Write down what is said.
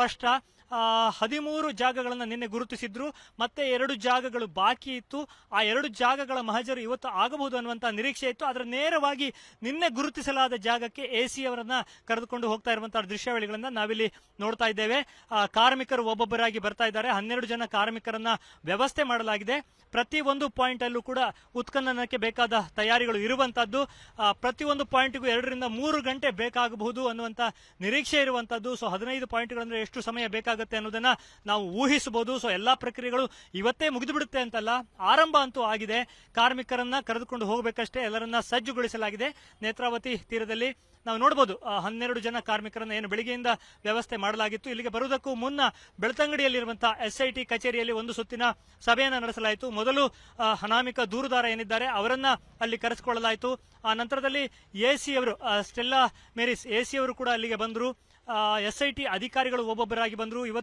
ಸ್ಪಷ್ಟ. 13 ಜಾಗಗಳನ್ನು ನಿನ್ನೆ ಗುರುತಿಸಿದ್ರು, ಮತ್ತೆ 2 ಜಾಗಗಳು ಬಾಕಿ ಇತ್ತು. ಆ 2 ಜಾಗಗಳ ಮಹಜರು ಇವತ್ತು ಆಗಬಹುದು ಅನ್ನುವಂತಹ ನಿರೀಕ್ಷೆ ಇತ್ತು. ಆದರೆ ನೇರವಾಗಿ ನಿನ್ನೆ ಗುರುತಿಸಲಾದ ಜಾಗಕ್ಕೆ ಎಸಿ ಅವರನ್ನ ಕರೆದುಕೊಂಡು ಹೋಗ್ತಾ ಇರುವಂತಹ ದೃಶ್ಯಾವಳಿಗಳನ್ನ ನಾವಿಲ್ಲಿ ನೋಡ್ತಾ ಇದ್ದೇವೆ. ಕಾರ್ಮಿಕರು ಒಬ್ಬೊಬ್ಬರಾಗಿ ಬರ್ತಾ ಇದ್ದಾರೆ. 12 ಜನ ಕಾರ್ಮಿಕರನ್ನ ವ್ಯವಸ್ಥೆ ಮಾಡಲಾಗಿದೆ. ಪ್ರತಿ ಒಂದು ಪಾಯಿಂಟ್ ಅಲ್ಲೂ ಕೂಡ ಉತ್ಖನನಕ್ಕೆ ಬೇಕಾದ ತಯಾರಿಗಳು ಇರುವಂತದ್ದು. ಪ್ರತಿಯೊಂದು ಪಾಯಿಂಟ್ಗೂ 2 ರಿಂದ 3 ಗಂಟೆ ಬೇಕಾಗಬಹುದು ಅನ್ನುವಂತ ನಿರೀಕ್ಷೆ ಇರುವಂತದ್ದು. ಸೊ 15 ಪಾಯಿಂಟ್ಗಳಂದ್ರೆ ಎಷ್ಟು ಸಮಯ ಬೇಕಾಗುತ್ತೆ ಅನ್ನೋದನ್ನ ನಾವು ಊಹಿಸಬಹುದು. ಸೊ ಎಲ್ಲಾ ಪ್ರಕ್ರಿಯೆಗಳು ಇವತ್ತೇ ಮುಗಿದು ಬಿಡುತ್ತೆ ಅಂತಲ್ಲ, ಆರಂಭ ಅಂತೂ ಆಗಿದೆ. ಕಾರ್ಮಿಕರನ್ನ ಕರೆದುಕೊಂಡು ಹೋಗಬೇಕಷ್ಟೇ, ಎಲ್ಲರನ್ನ ಸಜ್ಜುಗೊಳಿಸಲಾಗಿದೆ. ನೇತ್ರಾವತಿ ತೀರದಲ್ಲಿ ನಾವು ನೋಡಬಹುದು 12 ಜನ ಕಾರ್ಮಿಕರನ್ನ ಏನು ಬೆಳಿಗ್ಗೆಯಿಂದ ವ್ಯವಸ್ಥೆ ಮಾಡಲಾಗಿತ್ತು. ಇಲ್ಲಿಗೆ ಬರುವುದಕ್ಕೂ ಮುನ್ನ ಬೆಳ್ತಂಗಡಿಯಲ್ಲಿರುವಂತಹ ಎಸ್ಐಟಿ ಕಚೇರಿಯಲ್ಲಿ ಒಂದು ಸುತ್ತಿನ ಸಭೆಯನ್ನ ನಡೆಸಲಾಯಿತು. ಮೊದಲು ಅನಾಮಿಕ ದೂರುದಾರ ಏನಿದ್ದಾರೆ ಅವರನ್ನ ಅಲ್ಲಿ ಕರೆಸಿಕೊಳ್ಳಲಾಯಿತು. ಆ ನಂತರದಲ್ಲಿ ಎಸಿ ಅವರು, ಸ್ಟೆಲ್ಲಾ ಮೇರಿಸ್ ಎಸಿ ಅವರು ಕೂಡ ಅಲ್ಲಿಗೆ ಬಂದರು. ಎಸ್ಐಟಿ ಅಧಿಕಾರಿಗಳು ಒಬ್ಬೊಬ್ಬರಾಗಿ ಬಂದರು.